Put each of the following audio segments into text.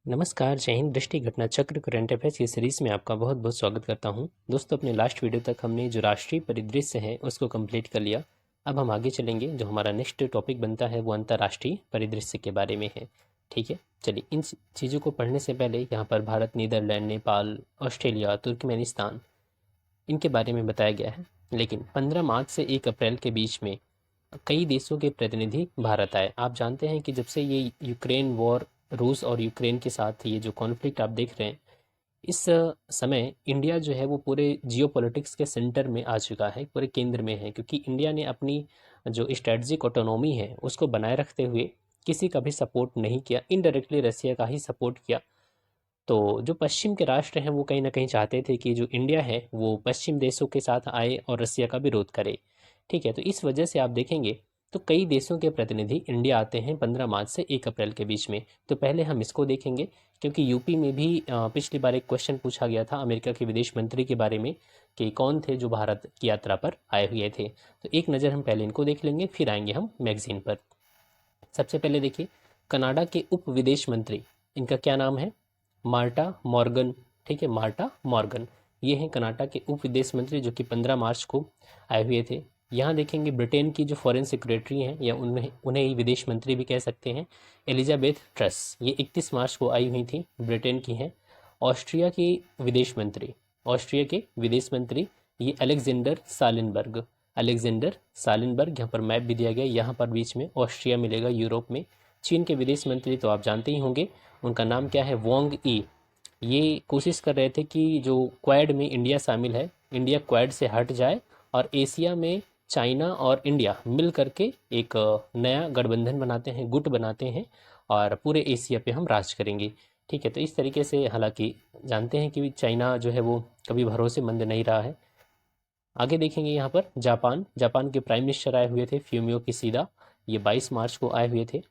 नमस्कार, जय हिंद। दृष्टि घटना चक्र करंट अफेयर्स की सीरीज में आपका बहुत बहुत स्वागत करता हूं। दोस्तों, अपने लास्ट वीडियो तक हमने जो राष्ट्रीय परिदृश्य है उसको कंप्लीट कर लिया। अब हम आगे चलेंगे। जो हमारा नेक्स्ट टॉपिक बनता है वो अंतर्राष्ट्रीय परिदृश्य के बारे में है। ठीक है, चलिए इन चीज़ों को पढ़ने से पहले यहाँ पर Bharat, Netherland, Nepal, Australia, Turkmenistan, इनके बारे में बताया गया है। लेकिन 15 मार्च से 1 अप्रैल के बीच में कई देशों के प्रतिनिधि भारत आए। आप जानते हैं कि जब से ये यूक्रेन वॉर, रूस और यूक्रेन के साथ ये जो कॉन्फ्लिक्ट आप देख रहे हैं, इस समय इंडिया जो है वो पूरे जियोपॉलिटिक्स के सेंटर में आ चुका है, पूरे केंद्र में है। क्योंकि इंडिया ने अपनी जो स्ट्रेटजिक ऑटोनॉमी है उसको बनाए रखते हुए किसी का भी सपोर्ट नहीं किया, इनडायरेक्टली रसिया का ही सपोर्ट किया। तो जो पश्चिम के राष्ट्र हैं वो कहीं ना कहीं चाहते थे कि जो इंडिया है वो पश्चिम देशों के साथ आए और रसिया का विरोध करे। ठीक है, तो इस वजह से आप देखेंगे तो कई देशों के प्रतिनिधि इंडिया आते हैं 15 मार्च से 1 अप्रैल के बीच में। तो पहले हम इसको देखेंगे, क्योंकि यूपी में भी पिछली बार एक क्वेश्चन पूछा गया था अमेरिका के विदेश मंत्री के बारे में कि कौन थे जो भारत की यात्रा पर आए हुए थे। तो एक नज़र हम पहले इनको देख लेंगे, फिर आएंगे हम मैगजीन पर। सबसे पहले देखिए, कनाडा के उप विदेश मंत्री, इनका क्या नाम है? Marta Morgan. ठीक है, मार्टा मॉर्गन, ये हैं कनाडा के उप विदेश मंत्री जो कि 15 मार्च को आए हुए थे। यहाँ देखेंगे ब्रिटेन की जो फॉरेन सेक्रेटरी हैं, या उन्हें उन्हें ही विदेश मंत्री भी कह सकते हैं, एलिजाबेथ ट्रस, ये 31 मार्च को आई हुई थी, ब्रिटेन की हैं। ऑस्ट्रिया की विदेश मंत्री, ऑस्ट्रिया के विदेश मंत्री ये अलेक्जेंडर सालिनबर्ग, अलेक्जेंडर सालिनबर्ग, यहाँ पर मैप भी दिया गया, यहाँ पर बीच में ऑस्ट्रिया मिलेगा यूरोप में। चीन के विदेश मंत्री तो आप जानते ही होंगे, उनका नाम क्या है? वोंग ई। ये कोशिश कर रहे थे कि जो क्वाड में इंडिया शामिल है, इंडिया क्वाड से हट जाए और एशिया में चाइना और इंडिया मिल करके एक नया गठबंधन बनाते हैं, गुट बनाते हैं, और पूरे एशिया पे हम राज करेंगे। ठीक है, तो इस तरीके से, हालांकि जानते हैं कि चाइना जो है वो कभी भरोसेमंद नहीं रहा है। आगे देखेंगे यहाँ पर जापान, जापान के प्राइम मिनिस्टर आए हुए थे फ्यूमियो किसीदा, ये 22 मार्च को आए हुए थे।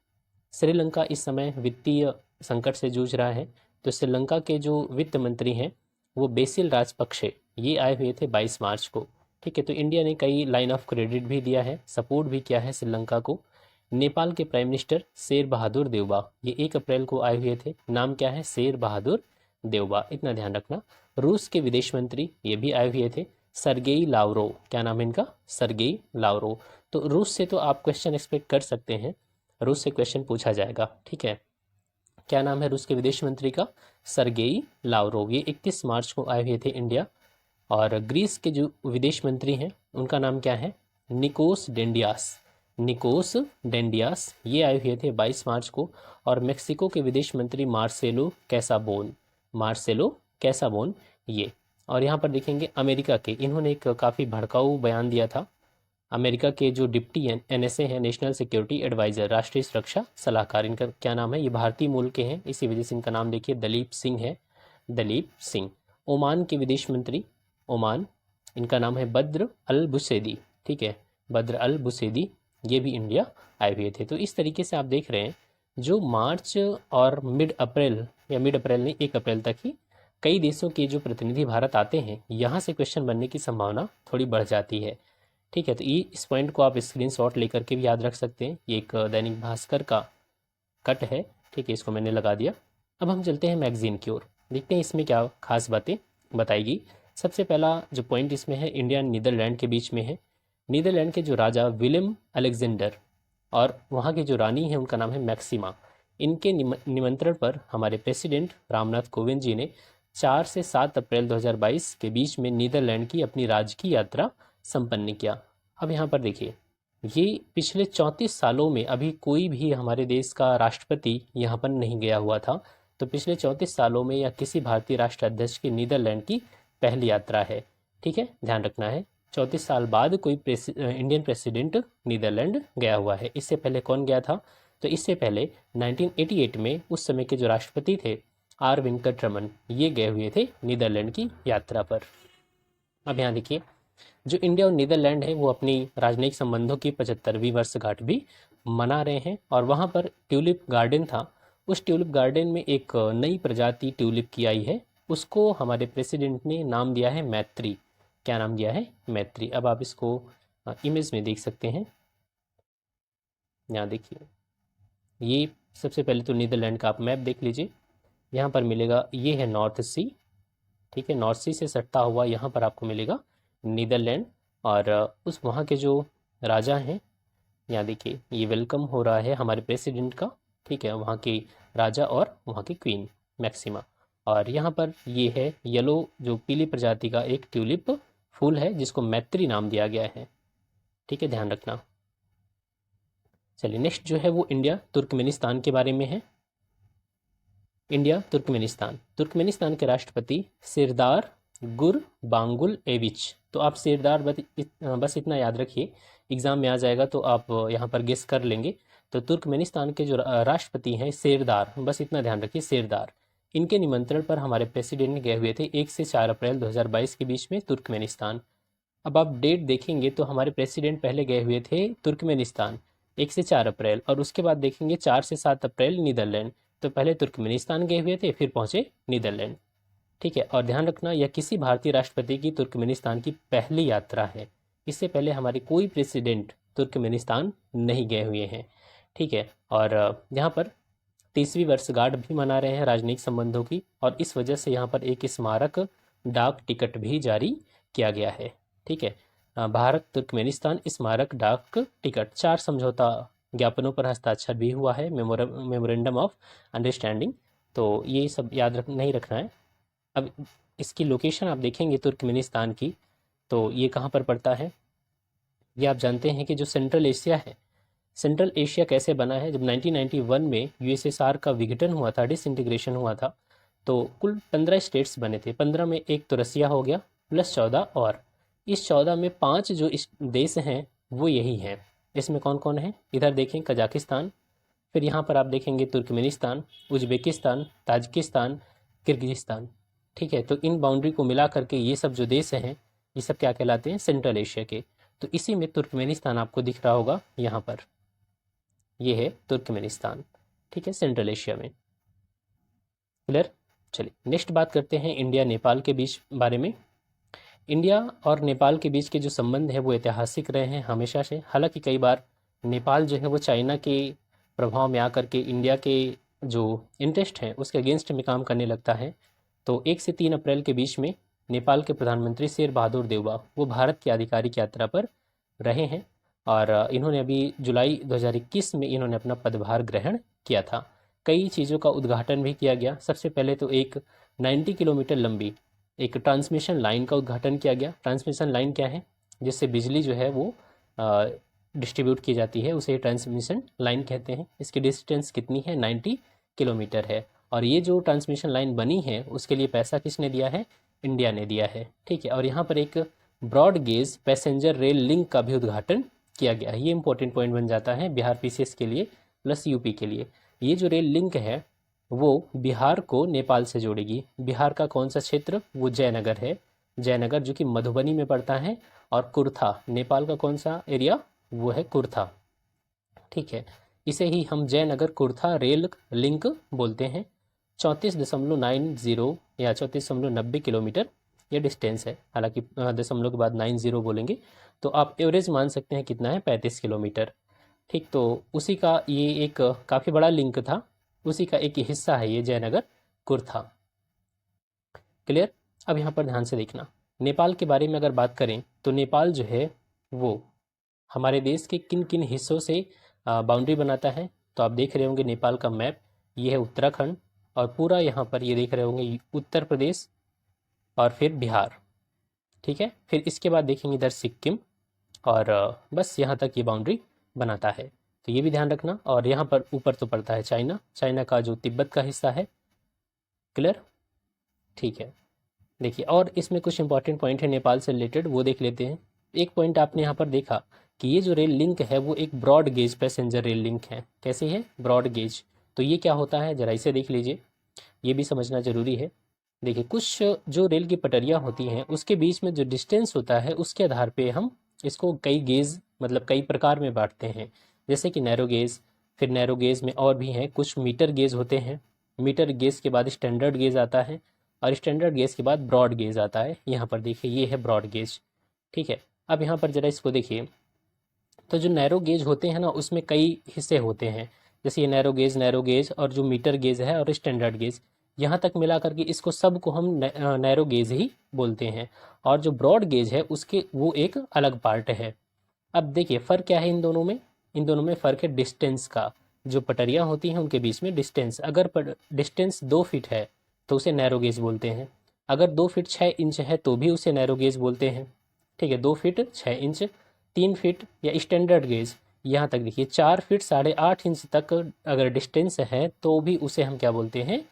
श्रीलंका इस समय वित्तीय संकट से जूझ रहा है, तो श्रीलंका के जो वित्त मंत्री हैं वो बेसिल राजपक्षे, ये आए हुए थे 22 मार्च को। ठीक है, तो इंडिया ने कई लाइन ऑफ क्रेडिट भी दिया है, सपोर्ट भी किया है श्रीलंका को। नेपाल के प्राइम मिनिस्टर शेर बहादुर देवबा, ये 1 अप्रैल को आए हुए थे। नाम क्या है? शेर बहादुर देवबा, इतना ध्यान रखना। रूस के विदेश मंत्री ये भी आए हुए थे, सरगेई लावरोव। क्या नाम है इनका? Sergei Lavrov. तो रूस से तो आप क्वेश्चन एक्सपेक्ट कर सकते हैं, रूस से क्वेश्चन पूछा जाएगा। ठीक है, क्या नाम है रूस के विदेश मंत्री का? सरगेई लावरोव, ये 31 मार्च को आए हुए थे इंडिया। और ग्रीस के जो विदेश मंत्री हैं उनका नाम क्या है? निकोस डेंडियास, निकोस डेंडियास, ये आए हुए थे 22 मार्च को। और मेक्सिको के विदेश मंत्री मार्सेलो कैसाबोन, मार्सेलो कैसाबोन, ये। और यहाँ पर देखेंगे अमेरिका के, इन्होंने एक काफ़ी भड़काऊ बयान दिया था। अमेरिका के जो डिप्टी एनएसए हैं, नेशनल सिक्योरिटी एडवाइज़र, राष्ट्रीय सुरक्षा सलाहकार, इनका क्या नाम है? ये भारतीय मूल के हैं, इसी वजह से इनका नाम देखिए दलीप सिंह है, दलीप सिंह। ओमान के विदेश मंत्री, ओमान, इनका नाम है बद्र अल बुसैदी। ठीक है, बद्र अल बुसैदी, ये भी इंडिया आए हुए थे। तो इस तरीके से आप देख रहे हैं जो मार्च और मिड अप्रैल, या मिड अप्रैल नहीं 1 अप्रैल तक ही कई देशों के जो प्रतिनिधि भारत आते हैं, यहाँ से क्वेश्चन बनने की संभावना थोड़ी बढ़ जाती है। ठीक है, तो ये इस पॉइंट को आप स्क्रीनशॉट लेकर के भी याद रख सकते हैं। ये एक दैनिक भास्कर का कट है। ठीक है, इसको मैंने लगा दिया। अब हम चलते हैं मैगजीन की ओर, देखते हैं इसमें क्या खास बातें बताएगी। सबसे पहला जो पॉइंट इसमें है, इंडिया नीदरलैंड के बीच में है। नीदरलैंड के जो राजा विलियम अलेक्जेंडर और वहाँ की जो रानी है उनका नाम है मैक्सिमा, इनके निमंत्रण पर हमारे प्रेसिडेंट रामनाथ कोविंद जी ने 4 से 7 अप्रैल 2022 के बीच में नीदरलैंड की अपनी राजकीय यात्रा संपन्न किया। अब यहाँ पर देखिए, ये पिछले 34 सालों में अभी कोई भी हमारे देश का राष्ट्रपति यहाँ पर नहीं गया हुआ था। तो पिछले 34 सालों में या किसी भारतीय राष्ट्राध्यक्ष की नीदरलैंड की पहली यात्रा है। ठीक है, ध्यान रखना है, 34 साल बाद कोई इंडियन प्रेसिडेंट नीदरलैंड गया हुआ है। इससे पहले कौन गया था? तो इससे पहले 1988 में उस समय के जो राष्ट्रपति थे आर वेंकट रमन, ये गए हुए थे नीदरलैंड की यात्रा पर। अब यहाँ देखिए, जो इंडिया और नीदरलैंड है वो अपनी राजनयिक संबंधों की 75वीं वर्षगांठ भी मना रहे हैं। और वहाँ पर ट्यूलिप गार्डन था, उस ट्यूलिप गार्डन में एक नई प्रजाति ट्यूलिप की आई है, उसको हमारे प्रेसिडेंट ने नाम दिया है मैत्री। क्या नाम दिया है? मैत्री। अब आप इसको इमेज में देख सकते हैं, यहाँ देखिए, ये सबसे पहले तो नीदरलैंड का आप मैप देख लीजिए। यहाँ पर मिलेगा, ये है नॉर्थ सी, ठीक है, नॉर्थ सी से सटता हुआ यहाँ पर आपको मिलेगा नीदरलैंड। और उस वहाँ के जो राजा हैं, यहाँ देखिए ये वेलकम हो रहा है हमारे प्रेसिडेंट का, ठीक है, वहाँ के राजा और वहाँ की क्वीन मैक्सिमा। और यहाँ पर ये है येलो, जो पीली प्रजाति का एक ट्यूलिप फूल है जिसको मैत्री नाम दिया गया है, ठीक है, ध्यान रखना। चलिए नेक्स्ट जो है वो इंडिया तुर्कमेनिस्तान के बारे में है। इंडिया तुर्कमेनिस्तान, तुर्कमेनिस्तान के राष्ट्रपति सिरदार गुरबांगुल एविच। तो आप सिरदार बस इतना याद रखिए, एग्जाम में आ जाएगा तो आप यहाँ पर गेस कर लेंगे। तो तुर्कमेनिस्तान के जो राष्ट्रपति हैं सिरदार, बस इतना ध्यान रखिए सिरदार। इनके निमंत्रण पर हमारे प्रेसिडेंट गए हुए थे 1 से 4 अप्रैल 2022 के बीच में तुर्कमेनिस्तान। अब आप डेट देखेंगे तो हमारे प्रेसिडेंट पहले गए हुए थे तुर्कमेनिस्तान 1 से 4 अप्रैल, और उसके बाद देखेंगे 4 से 7 अप्रैल नीदरलैंड। तो पहले तुर्कमेनिस्तान गए हुए थे, फिर पहुंचे नीदरलैंड, ठीक है। और ध्यान रखना, यह किसी भारतीय राष्ट्रपति की तुर्कमेनिस्तान की पहली यात्रा है। इससे पहले हमारे कोई प्रेसिडेंट तुर्कमेनिस्तान नहीं गए हुए हैं, ठीक है। और यहाँ पर 30वीं वर्षगांठ भी मना रहे हैं राजनयिक संबंधों की, और इस वजह से यहाँ पर एक स्मारक डाक टिकट भी जारी किया गया है, ठीक है। भारत तुर्कमेनिस्तान स्मारक डाक टिकट, 4 समझौता ज्ञापनों पर हस्ताक्षर भी हुआ है, मेमोरेंडम ऑफ अंडरस्टैंडिंग। तो ये सब याद नहीं रखना है। अब इसकी लोकेशन आप देखेंगे तुर्कमेनिस्तान की, तो ये कहाँ पर पड़ता है, ये आप जानते हैं कि जो सेंट्रल एशिया है, सेंट्रल एशिया कैसे बना है, जब 1991 में यूएसएसआर का विघटन हुआ था, डिसइंटीग्रेशन हुआ था, तो कुल 15 स्टेट्स बने थे। 15 में एक तो रसिया हो गया प्लस 14, और इस 14 में 5 जो इस देश हैं वो यही हैं। इसमें कौन कौन है, इधर देखें कजाकिस्तान, फिर यहाँ पर आप देखेंगे तुर्कमेनिस्तान, उज्बेकिस्तान, ताजिकिस्तान, किर्गिजिस्तान, ठीक है। तो इन बाउंड्री को मिला करके ये सब जो देश हैं, ये सब क्या कहलाते हैं, सेंट्रल एशिया के। तो इसी में तुर्कमेनिस्तान आपको दिख रहा होगा यहाँ पर, ये है तुर्कमेनिस्तान, ठीक है, सेंट्रल एशिया में। क्लियर। चलिए नेक्स्ट बात करते हैं इंडिया नेपाल के बीच बारे में। इंडिया और नेपाल के बीच के जो संबंध है वो ऐतिहासिक रहे हैं हमेशा से। हालांकि कई बार नेपाल जो है वो चाइना के प्रभाव में आकर के इंडिया के जो इंटरेस्ट हैं उसके अगेंस्ट में काम करने लगता है। तो 1 से 3 अप्रैल के बीच में नेपाल के प्रधानमंत्री शेर बहादुर देउबा वो भारत की आधिकारिक यात्रा पर रहे हैं, और इन्होंने अभी जुलाई 2021 में इन्होंने अपना पदभार ग्रहण किया था। कई चीज़ों का उद्घाटन भी किया गया। सबसे पहले तो एक 90 किलोमीटर लंबी एक ट्रांसमिशन लाइन का उद्घाटन किया गया। ट्रांसमिशन लाइन क्या है, जिससे बिजली जो है वो डिस्ट्रीब्यूट की जाती है, उसे ट्रांसमिशन लाइन कहते हैं। इसकी डिस्टेंस कितनी है, 90 किलोमीटर है। और ये जो ट्रांसमिशन लाइन बनी है उसके लिए पैसा किसने दिया है, इंडिया ने दिया है, ठीक है। और यहाँ पर एक broad gauge passenger rail link का भी उद्घाटन किया गया है। ये इंपॉर्टेंट पॉइंट बन जाता है बिहार पीसीएस के लिए प्लस यूपी के लिए। ये जो रेल लिंक है वो बिहार को नेपाल से जोड़ेगी। बिहार का कौन सा क्षेत्र, वो जयनगर है, जयनगर जो कि मधुबनी में पड़ता है। और कुर्था, नेपाल का कौन सा एरिया, वो है कुर्था, ठीक है। इसे ही हम जयनगर कुर्था रेल लिंक बोलते हैं। 34.90 या 34.90 किलोमीटर ये डिस्टेंस है। हालांकि दशमलव के बाद 90 बोलेंगे तो आप एवरेज मान सकते हैं कितना है, 35 किलोमीटर, ठीक। तो उसी का ये एक काफ़ी बड़ा लिंक था, उसी का एक हिस्सा है ये जयनगर कुर्था। क्लियर। अब यहाँ पर ध्यान से देखना, नेपाल के बारे में अगर बात करें तो नेपाल जो है वो हमारे देश के किन किन हिस्सों से बाउंड्री बनाता है। तो आप देख रहे होंगे नेपाल का मैप, ये है उत्तराखंड, और पूरा यहाँ पर ये देख रहे होंगे उत्तर प्रदेश और फिर बिहार, ठीक है। फिर इसके बाद देखेंगे इधर सिक्किम, और बस यहाँ तक ये बाउंड्री बनाता है। तो ये भी ध्यान रखना। और यहाँ पर ऊपर तो पड़ता है चाइना, चाइना का जो तिब्बत का हिस्सा है। क्लियर, ठीक है। देखिए और इसमें कुछ इंपॉर्टेंट पॉइंट है नेपाल से रिलेटेड, वो देख लेते हैं। एक पॉइंट आपने यहाँ पर देखा कि ये जो रेल लिंक है वो एक broad gauge passenger rail link है। कैसे है, ब्रॉड गेज। तो ये क्या होता है जरा इसे देख लीजिए, ये भी समझना जरूरी है। देखिए कुछ जो रेल की पटरियाँ होती हैं उसके बीच में जो डिस्टेंस होता है उसके आधार पे हम इसको कई गेज मतलब कई प्रकार में बांटते हैं। जैसे कि नैरो गेज, फिर नैरो गेज में और भी हैं कुछ मीटर गेज होते हैं। मीटर गेज के बाद स्टैंडर्ड गेज आता है, और स्टैंडर्ड गेज के बाद ब्रॉड गेज आता है। यहाँ पर देखिए ये है ब्रॉड गेज, ठीक है। अब यहाँ पर ज़रा इसको देखिए, तो जो नैरो गेज होते हैं ना उसमें कई हिस्से होते हैं। जैसे ये नैरो गेज और जो मीटर गेज है और स्टैंडर्ड गेज, यहाँ तक मिला करके इसको सब को हम नैरो गेज ही बोलते हैं। और जो ब्रॉड गेज है उसके वो एक अलग पार्ट है। अब देखिए फ़र्क क्या है इन दोनों में। इन दोनों में फ़र्क है डिस्टेंस का। जो पटरियाँ होती हैं उनके बीच में डिस्टेंस, अगर डिस्टेंस 2 फीट है तो उसे नैरो गेज बोलते हैं। अगर 2 फीट 6 इंच है तो भी उसे नैरो गेज बोलते हैं। ठीक है, 2 फीट 6 इंच, 3 फीट या स्टैंडर्ड गेज, यहाँ तक देखिए 4 फीट 8.5 इंच तक अगर डिस्टेंस है तो भी उसे हम क्या बोलते हैं,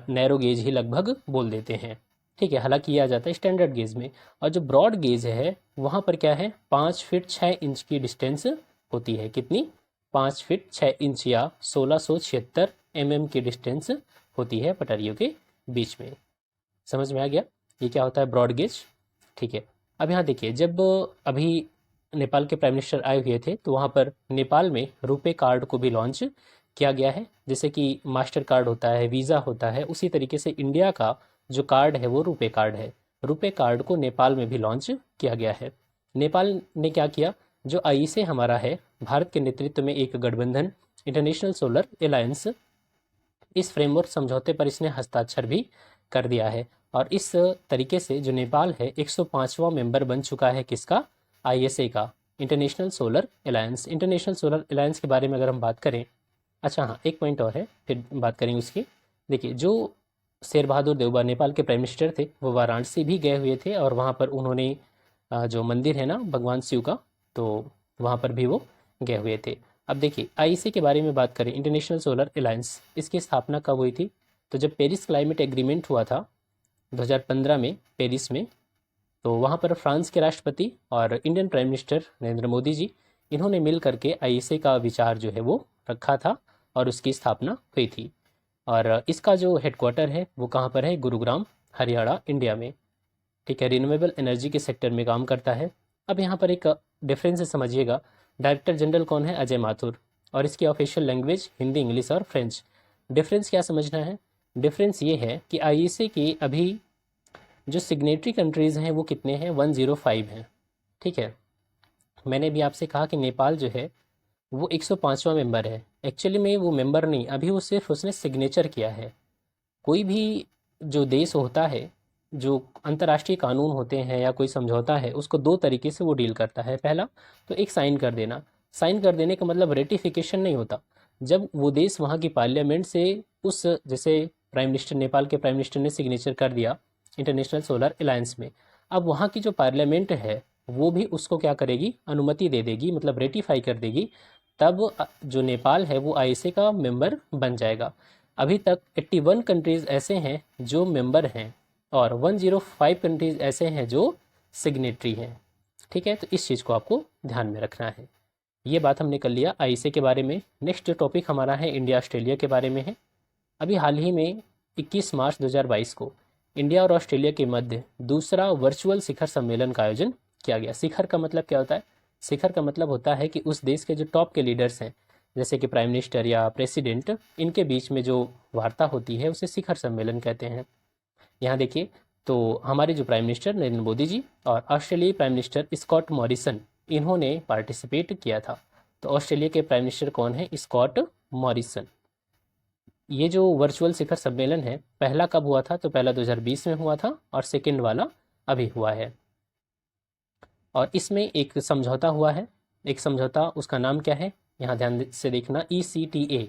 नैरो गेज ही लगभग बोल देते हैं। ठीक है, हालांकि यह आ जाता है स्टैंडर्ड गेज में। और जो ब्रॉड गेज है वहाँ पर क्या है, 5 फीट 6 इंच की डिस्टेंस होती है। कितनी? 5 फीट 6 इंच या 1676 की डिस्टेंस होती है पटरियों के बीच में। समझ में आ गया ये क्या होता है ब्रॉड गेज। ठीक है, अब यहाँ देखिए, जब अभी नेपाल के प्राइम मिनिस्टर आए हुए थे तो वहाँ पर नेपाल में रुपे कार्ड को भी लॉन्च किया गया है। जैसे कि मास्टर कार्ड होता है, वीज़ा होता है, उसी तरीके से इंडिया का जो कार्ड है वो रुपे कार्ड है। रुपे कार्ड को नेपाल में भी लॉन्च किया गया है। नेपाल ने क्या किया, जो आईईसी हमारा है, भारत के नेतृत्व में एक गठबंधन इंटरनेशनल सोलर अलायंस, इस फ्रेमवर्क समझौते पर इसने हस्ताक्षर भी कर दिया है। और इस तरीके से जो नेपाल है 105वां मेंबर बन चुका है किसका, आईएसए का, international solar alliance. International solar alliance के बारे में अगर हम बात करें, अच्छा हाँ एक पॉइंट और है फिर बात करेंगे उसकी। देखिए, जो शेर बहादुर देवबा नेपाल के प्राइम मिनिस्टर थे वो वाराणसी भी गए हुए थे और वहाँ पर उन्होंने जो मंदिर है ना भगवान शिव का, तो वहाँ पर भी वो गए हुए थे। अब देखिए आईईसी के बारे में बात करें, इंटरनेशनल सोलर अलायंस, इसकी स्थापना कब हुई थी, तो जब पेरिस क्लाइमेट एग्रीमेंट हुआ था 2015 में पेरिस में, तो वहाँ पर फ्रांस के राष्ट्रपति और Indian prime minister Narendra Modi ji, इन्होंने मिल करके आईईसी का विचार जो है वो रखा था और उसकी स्थापना हुई थी। और इसका जो हेडक्वार्टर है वो कहाँ पर है, गुरुग्राम, हरियाणा, इंडिया में। ठीक है, रिन्यूएबल एनर्जी के सेक्टर में काम करता है। अब यहाँ पर एक डिफरेंस समझिएगा, डायरेक्टर जनरल कौन है, अजय माथुर, और इसकी ऑफिशियल लैंग्वेज हिंदी, इंग्लिश और फ्रेंच। डिफरेंस क्या समझना है, डिफरेंस ये है कि आईईसी की अभी जो सिग्नेटरी कंट्रीज़ हैं वो कितने हैं, 105 हैं। ठीक है, मैंने भी आपसे कहा कि नेपाल जो है वो 105वां मेंबर है। एक्चुअली में वो मेंबर नहीं, अभी वो सिर्फ उसने सिग्नेचर किया है। कोई भी जो देश होता है, जो अंतर्राष्ट्रीय कानून होते हैं या कोई समझौता है, उसको 2 तरीके से वो डील करता है। पहला तो एक साइन कर देना, साइन कर देने का मतलब रेटिफिकेशन नहीं होता। जब वो देश वहाँ की पार्लियामेंट से उस, जैसे प्राइम मिनिस्टर, नेपाल के प्राइम मिनिस्टर ने सिग्नेचर कर दिया इंटरनेशनल सोलर अलायंस में, अब वहाँ की जो पार्लियामेंट है वो भी उसको क्या करेगी, अनुमति दे देगी, मतलब रेटिफाई कर देगी। तब जो नेपाल है वो आईएसए का मेंबर बन जाएगा। अभी तक 81 कंट्रीज़ ऐसे हैं जो मेंबर हैं और 105 कंट्रीज़ ऐसे हैं जो सिग्नेटरी हैं। ठीक है, तो इस चीज़ को आपको ध्यान में रखना है। ये बात हमने कर लिया आईएसए के बारे में। नेक्स्ट टॉपिक हमारा है इंडिया ऑस्ट्रेलिया के बारे में है। अभी हाल ही में 21 मार्च 2022 को इंडिया और ऑस्ट्रेलिया के मध्य दूसरा वर्चुअल शिखर सम्मेलन का आयोजन किया गया। शिखर का मतलब क्या होता है, शिखर का मतलब होता है कि उस देश के जो टॉप के लीडर्स हैं, जैसे कि प्राइम मिनिस्टर या प्रेसिडेंट, इनके बीच में जो वार्ता होती है उसे शिखर सम्मेलन कहते हैं। यहाँ देखिए, तो हमारे जो प्राइम मिनिस्टर नरेंद्र मोदी जी और ऑस्ट्रेलियाई प्राइम मिनिस्टर स्कॉट मॉरिसन, इन्होंने पार्टिसिपेट किया था। तो ऑस्ट्रेलिया के प्राइम मिनिस्टर कौन है, स्कॉट मॉरिसन। ये जो वर्चुअल शिखर सम्मेलन है, पहला कब हुआ था, तो पहला 2020 में हुआ था और सेकेंड वाला अभी हुआ है। और इसमें एक समझौता हुआ है, एक समझौता, उसका नाम क्या है, यहाँ ध्यान से देखना, ECTA,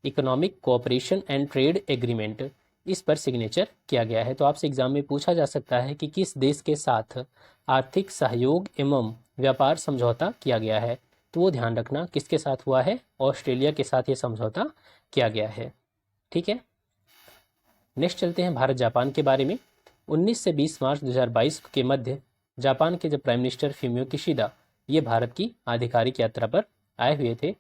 economic cooperation and trade agreement, इस पर सिग्नेचर किया गया है। तो आपसे एग्जाम में पूछा जा सकता है कि किस देश के साथ आर्थिक सहयोग एवं व्यापार समझौता किया गया है, तो वो ध्यान रखना किसके साथ हुआ है, ऑस्ट्रेलिया के साथ ये समझौता किया गया है। ठीक है, नेक्स्ट चलते हैं भारत जापान के बारे में। 19 से 20 मार्च 2022 के मध्य जापान के जो प्राइम मिनिस्टर फुमियो किशिदा, ये भारत की आधिकारिक यात्रा पर आए हुए थे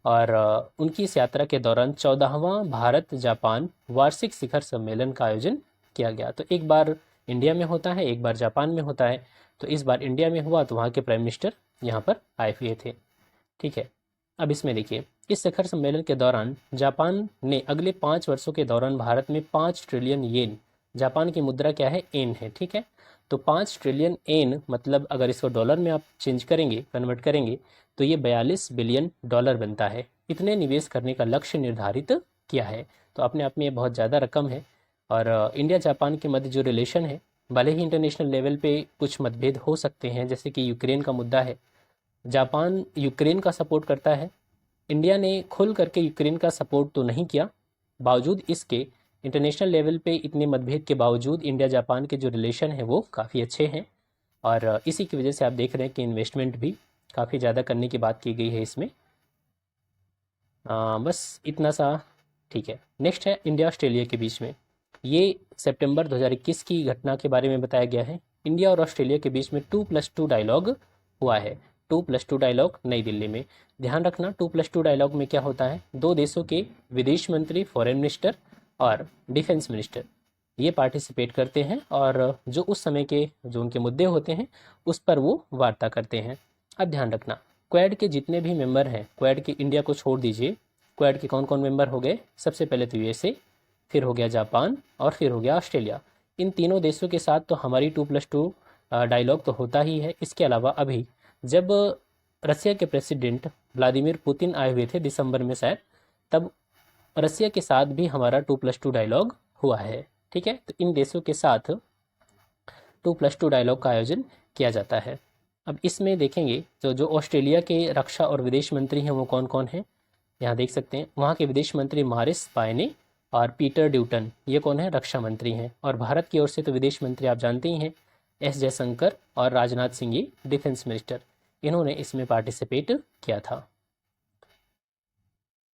और उनकी इस यात्रा के दौरान 14वां भारत जापान वार्षिक शिखर सम्मेलन का आयोजन किया गया। तो एक बार इंडिया में होता है, एक बार जापान में होता है। तो इस बार इंडिया में हुआ तो वहाँ के प्राइम मिनिस्टर यहाँ पर आए हुए थे। ठीक है, अब इसमें देखिए, इस शिखर सम्मेलन के दौरान जापान ने अगले 5 वर्षों के दौरान भारत में 5 ट्रिलियन येन, जापान की मुद्रा क्या है, एन है। ठीक है, तो 5 ट्रिलियन एन मतलब अगर इसको डॉलर में आप चेंज करेंगे, कन्वर्ट करेंगे, तो ये 42 बिलियन डॉलर बनता है। इतने निवेश करने का लक्ष्य निर्धारित किया है। तो अपने आप में ये बहुत ज़्यादा रकम है। और इंडिया जापान के मध्य जो रिलेशन है, भले ही इंटरनेशनल लेवल पे कुछ मतभेद हो सकते हैं, जैसे कि यूक्रेन का मुद्दा है, जापान यूक्रेन का सपोर्ट करता है, इंडिया ने खुल करके यूक्रेन का सपोर्ट तो नहीं किया। बावजूद इसके इंटरनेशनल लेवल पे इतने मतभेद के बावजूद इंडिया जापान के जो रिलेशन है वो काफ़ी अच्छे हैं, और इसी की वजह से आप देख रहे हैं कि इन्वेस्टमेंट भी काफ़ी ज़्यादा करने की बात की गई है इसमें। बस इतना सा ठीक है। नेक्स्ट है इंडिया ऑस्ट्रेलिया के बीच में, ये सितंबर 2021 की घटना के बारे में बताया गया है। इंडिया और ऑस्ट्रेलिया के बीच में 2+2 डायलॉग हुआ है। 2+2 डायलॉग नई दिल्ली में। ध्यान रखना 2+2 डायलॉग में क्या होता है, दो देशों के विदेश मंत्री, फॉरेन मिनिस्टर और डिफेंस मिनिस्टर ये पार्टिसिपेट करते हैं, और जो उस समय के जो उनके मुद्दे होते हैं उस पर वो वार्ता करते हैं। अब ध्यान रखना क्वेड के जितने भी मेंबर हैं, क्वेड के इंडिया को छोड़ दीजिए, क्वेड के कौन कौन मेंबर हो गए, सबसे पहले तो यूएसए, फिर हो गया जापान और फिर हो गया ऑस्ट्रेलिया। इन तीनों देशों के साथ तो हमारी 2+2 डायलॉग तो होता ही है। इसके अलावा अभी जब रसिया के प्रेसिडेंट व्लादिमीर पुतिन आए हुए थे दिसंबर में शायद, तब रसिया के साथ भी हमारा 2+2 डायलॉग हुआ है। ठीक है, तो इन देशों के साथ 2+2 डायलॉग का आयोजन किया जाता है। अब इसमें देखेंगे तो जो ऑस्ट्रेलिया के रक्षा और विदेश मंत्री हैं वो कौन कौन हैं, यहाँ देख सकते हैं। वहाँ के विदेश मंत्री मारिस पायने और पीटर ड्यूटन, ये कौन है, रक्षा मंत्री हैं। और भारत की ओर से तो विदेश मंत्री आप जानते ही हैं, एस जयशंकर और राजनाथ सिंह, ये डिफेंस मिनिस्टर, इन्होंने इसमें पार्टिसिपेट किया था।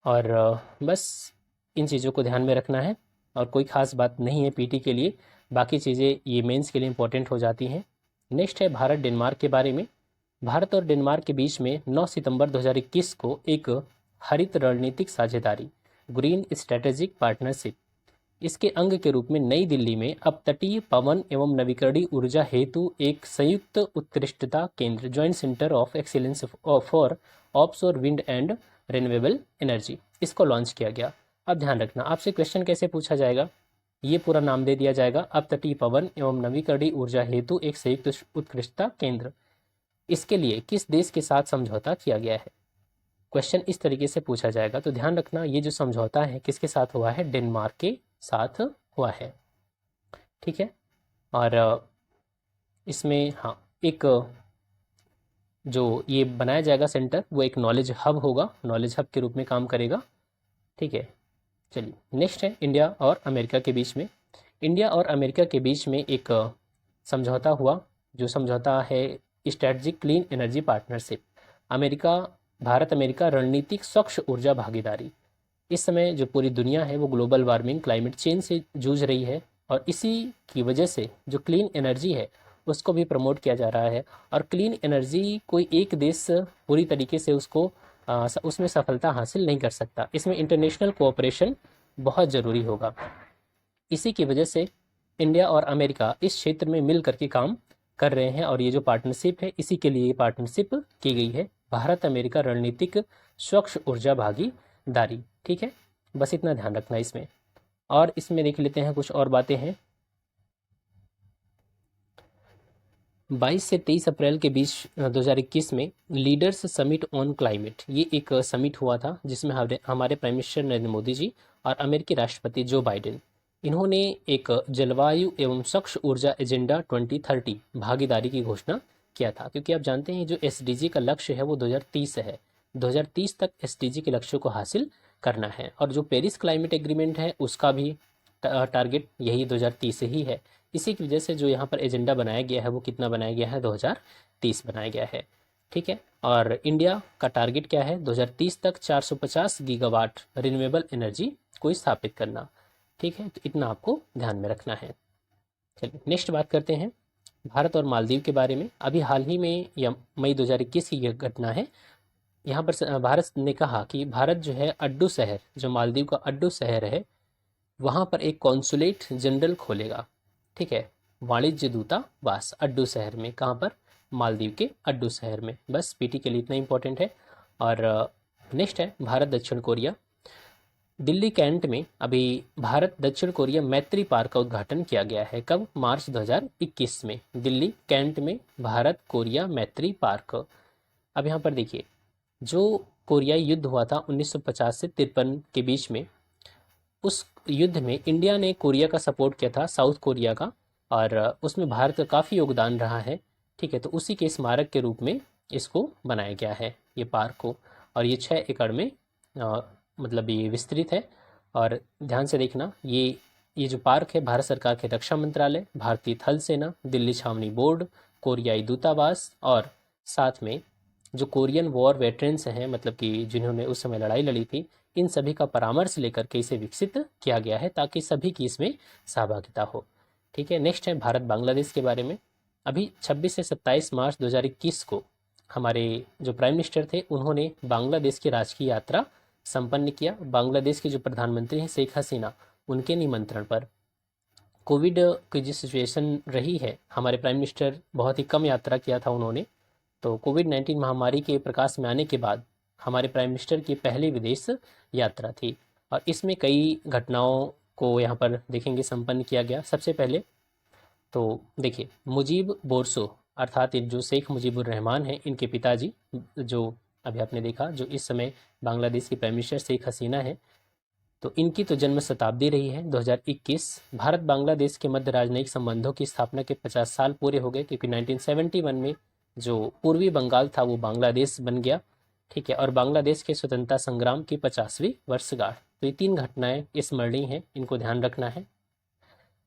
और बस इन चीज़ों को ध्यान में रखना है, और कोई ख़ास बात नहीं है पीटी के लिए, बाकी चीज़ें ये मेंस के लिए इंपॉर्टेंट हो जाती हैं। नेक्स्ट है भारत डेनमार्क के बारे में। भारत और डेनमार्क के बीच में 9 सितंबर 2021 को एक हरित रणनीतिक साझेदारी, ग्रीन स्ट्रेटेजिक पार्टनरशिप, इसके अंग के रूप में नई दिल्ली में अब तटीय पवन एवं नवीकरणीय ऊर्जा हेतु एक संयुक्त उत्कृष्टता केंद्र, joint centre of excellence for offshore wind and renewable energy, इसको लॉन्च किया गया। अब ध्यान रखना आपसे क्वेश्चन कैसे पूछा जाएगा, ये पूरा नाम दे दिया जाएगा, अब तटीय पवन एवं नवीकरणीय ऊर्जा हेतु एक संयुक्त उत्कृष्टता केंद्र। इसके लिए किस देश के साथ समझौता किया गया है, क्वेश्चन इस तरीके से पूछा जाएगा। तो ध्यान रखना ये जो समझौता है किसके साथ हुआ है, डेनमार्क के साथ हुआ है। ठीक है, और इसमें हाँ एक जो ये बनाया जाएगा सेंटर, वो एक नॉलेज हब होगा, नॉलेज हब के रूप में काम करेगा। ठीक है, चलिए नेक्स्ट है इंडिया और अमेरिका के बीच में। इंडिया और अमेरिका के बीच में एक समझौता हुआ, जो समझौता है strategic clean energy partnership, America Bharat America रणनीतिक स्वच्छ ऊर्जा भागीदारी। इस समय जो पूरी दुनिया है वो ग्लोबल वार्मिंग, क्लाइमेट चेंज से जूझ रही है, और इसी की वजह से जो क्लीन एनर्जी है उसको भी प्रमोट किया जा रहा है। और क्लीन एनर्जी कोई एक देश पूरी तरीके से उसको उसमें सफलता हासिल नहीं कर सकता, इसमें इंटरनेशनल कोऑपरेशन बहुत ज़रूरी होगा। इसी की वजह से इंडिया और अमेरिका इस क्षेत्र में मिल करके काम कर रहे हैं, और ये जो पार्टनरशिप है इसी के लिए पार्टनरशिप की गई है, भारत अमेरिका रणनीतिक स्वच्छ ऊर्जा भागीदारी। ठीक है, बस इतना ध्यान रखना इसमें। और इसमें देख लेते हैं कुछ और बातें हैं। 22 से 23 अप्रैल के बीच 2021 में लीडर्स समिट ऑन क्लाइमेट, ये एक समिट हुआ था जिसमें हमारे प्राइम मिनिस्टर नरेंद्र मोदी जी और अमेरिकी राष्ट्रपति जो बाइडेन, इन्होंने एक जलवायु एवं स्वच्छ ऊर्जा एजेंडा 2030 भागीदारी की घोषणा किया था। क्योंकि आप जानते हैं जो एसडीजी का लक्ष्य है वो 2030 है, 2030 तक एसडीजी के लक्ष्य को हासिल करना है। और जो पेरिस क्लाइमेट एग्रीमेंट है उसका भी टारगेट यही 2030 ही है। इसी की वजह से जो यहाँ पर एजेंडा बनाया गया है वो कितना बनाया गया है, 2030 बनाया गया है। ठीक है, और इंडिया का टारगेट क्या है, 2030 तक 450 गीगावाट रिन्यूएबल एनर्जी को स्थापित करना। ठीक है, तो इतना आपको ध्यान में रखना है। चलिए नेक्स्ट बात करते हैं भारत और मालदीव के बारे में। अभी हाल ही में या मई 2021 की यह घटना है। यहाँ पर भारत ने कहा कि भारत जो है अड्डू शहर, जो मालदीव का अड्डू शहर है, वहाँ पर एक कॉन्सुलेट जनरल खोलेगा। ठीक है, वाणिज्य दूतावास अड्डू शहर में, कहाँ पर, मालदीव के अड्डू शहर में। बस पीटी के लिए इतना इंपॉर्टेंट है। और नेक्स्ट है भारत दक्षिण कोरिया। दिल्ली कैंट में अभी भारत दक्षिण कोरिया मैत्री पार्क का उद्घाटन किया गया है। कब, मार्च 2021 में दिल्ली कैंट में भारत कोरिया मैत्री पार्क। अब यहाँ पर देखिए, जो कोरियाई युद्ध हुआ था 1950 से 53 के बीच में, उस युद्ध में इंडिया ने कोरिया का सपोर्ट किया था, साउथ कोरिया का, और उसमें भारत का काफ़ी योगदान रहा है। ठीक है, तो उसी के स्मारक के रूप में इसको बनाया गया है ये पार्क को। और ये 6 एकड़ में मतलब ये विस्तृत है। और ध्यान से देखना, ये जो पार्क है भारत सरकार के रक्षा मंत्रालय, भारतीय थल सेना, दिल्ली छावनी बोर्ड, कोरियाई दूतावास और साथ में जो कोरियन वॉर वेटरन्स हैं, मतलब कि जिन्होंने उस समय लड़ाई लड़ी थी, इन सभी का परामर्श लेकर के इसे विकसित किया गया है ताकि सभी की इसमें सहभागिता हो। ठीक है, नेक्स्ट है भारत बांग्लादेश के बारे में। अभी 26 से 27 मार्च 2021 को हमारे जो प्राइम मिनिस्टर थे उन्होंने बांग्लादेश की राजकीय यात्रा संपन्न किया। बांग्लादेश के जो प्रधानमंत्री हैं शेख हसीना, उनके निमंत्रण पर। कोविड की जो सिचुएशन रही है, हमारे प्राइम मिनिस्टर बहुत ही कम यात्रा किया था उन्होंने। तो कोविड-19 महामारी के प्रकाश में आने के बाद हमारे प्राइम मिनिस्टर की पहली विदेश यात्रा थी और इसमें कई घटनाओं को यहाँ पर देखेंगे संपन्न किया गया। सबसे पहले तो देखिए, मुजीब बोरसो अर्थात ये जो शेख मुजीबुर रहमान हैं, इनके पिताजी, जो अभी आपने देखा जो इस समय बांग्लादेश की प्राइम मिनिस्टर शेख हसीना है, तो इनकी तो जन्म शताब्दी रही है 2021। भारत बांग्लादेश के मध्य राजनयिक संबंधों की स्थापना के 50 साल पूरे हो गए, क्योंकि 1971 में जो पूर्वी बंगाल था वो बांग्लादेश बन गया। ठीक है, और बांग्लादेश के स्वतंत्रता संग्राम की 50वीं वर्षगांठ। तो ये 3 घटनाएं स्मरणीय हैं, इनको ध्यान रखना है।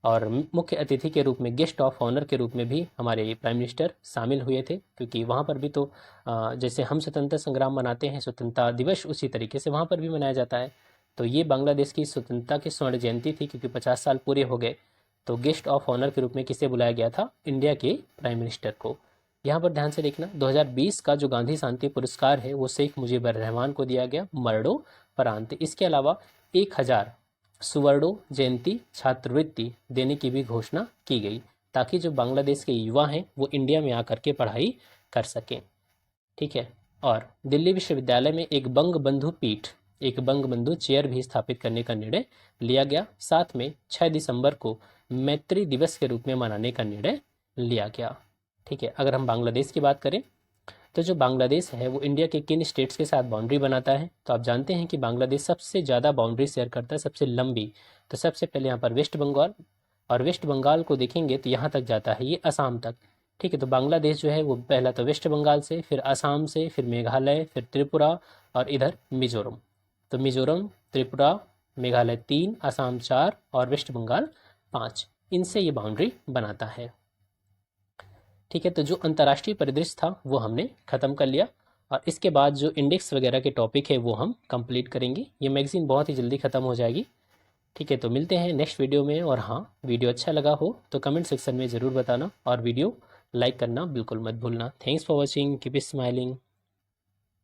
और मुख्य अतिथि के रूप में, गेस्ट ऑफ ऑनर के रूप में भी हमारे प्राइम मिनिस्टर शामिल हुए थे, क्योंकि वहाँ पर भी तो जैसे हम स्वतंत्रता संग्राम मनाते हैं, स्वतंत्रता दिवस, उसी तरीके से वहाँ पर भी मनाया जाता है। तो ये बांग्लादेश की स्वतंत्रता की स्वर्ण जयंती थी, क्योंकि 50 साल पूरे हो गए। तो गेस्ट ऑफ ऑनर के रूप में किसे बुलाया गया था? इंडिया के प्राइम मिनिस्टर को। यहाँ पर ध्यान से देखना, 2020 का जो गांधी शांति पुरस्कार है वो शेख मुजीबुर रहमान को दिया गया मरणोपरांत। इसके अलावा 1000 सुवर्णो जयंती छात्रवृत्ति देने की भी घोषणा की गई, ताकि जो बांग्लादेश के युवा हैं वो इंडिया में आकर के पढ़ाई कर सकें। ठीक है, और दिल्ली विश्वविद्यालय में एक बंगबंधु पीठ, एक बंगबंधु चेयर भी स्थापित करने का निर्णय लिया गया। साथ में 6 दिसंबर को मैत्री दिवस के रूप में मनाने का निर्णय लिया गया। ठीक है, अगर हम बांग्लादेश की बात करें तो जो बांग्लादेश है वो इंडिया के किन स्टेट्स के साथ बाउंड्री बनाता है, तो आप जानते हैं कि बांग्लादेश सबसे ज़्यादा बाउंड्री शेयर करता है, सबसे लंबी। तो सबसे पहले यहाँ पर वेस्ट बंगाल, और वेस्ट बंगाल को देखेंगे तो यहाँ तक जाता है ये असम तक। ठीक है, तो बांग्लादेश जो है वो पहला तो वेस्ट बंगाल से, फिर असम से, फिर मेघालय, फिर त्रिपुरा और इधर मिजोरम। तो मिजोरम, त्रिपुरा, मेघालय 3, असम 4 और वेस्ट बंगाल 5, इनसे ये बाउंड्री बनाता है। ठीक है, तो जो अंतर्राष्ट्रीय परिदृश्य था वो हमने ख़त्म कर लिया, और इसके बाद जो इंडेक्स वगैरह के टॉपिक है वो हम कंप्लीट करेंगे। ये मैगज़ीन बहुत ही जल्दी ख़त्म हो जाएगी। ठीक है, तो मिलते हैं नेक्स्ट वीडियो में। और हाँ, वीडियो अच्छा लगा हो तो कमेंट सेक्शन में ज़रूर बताना, और वीडियो लाइक करना बिल्कुल मत भूलना। Thanks for watching, keep smiling.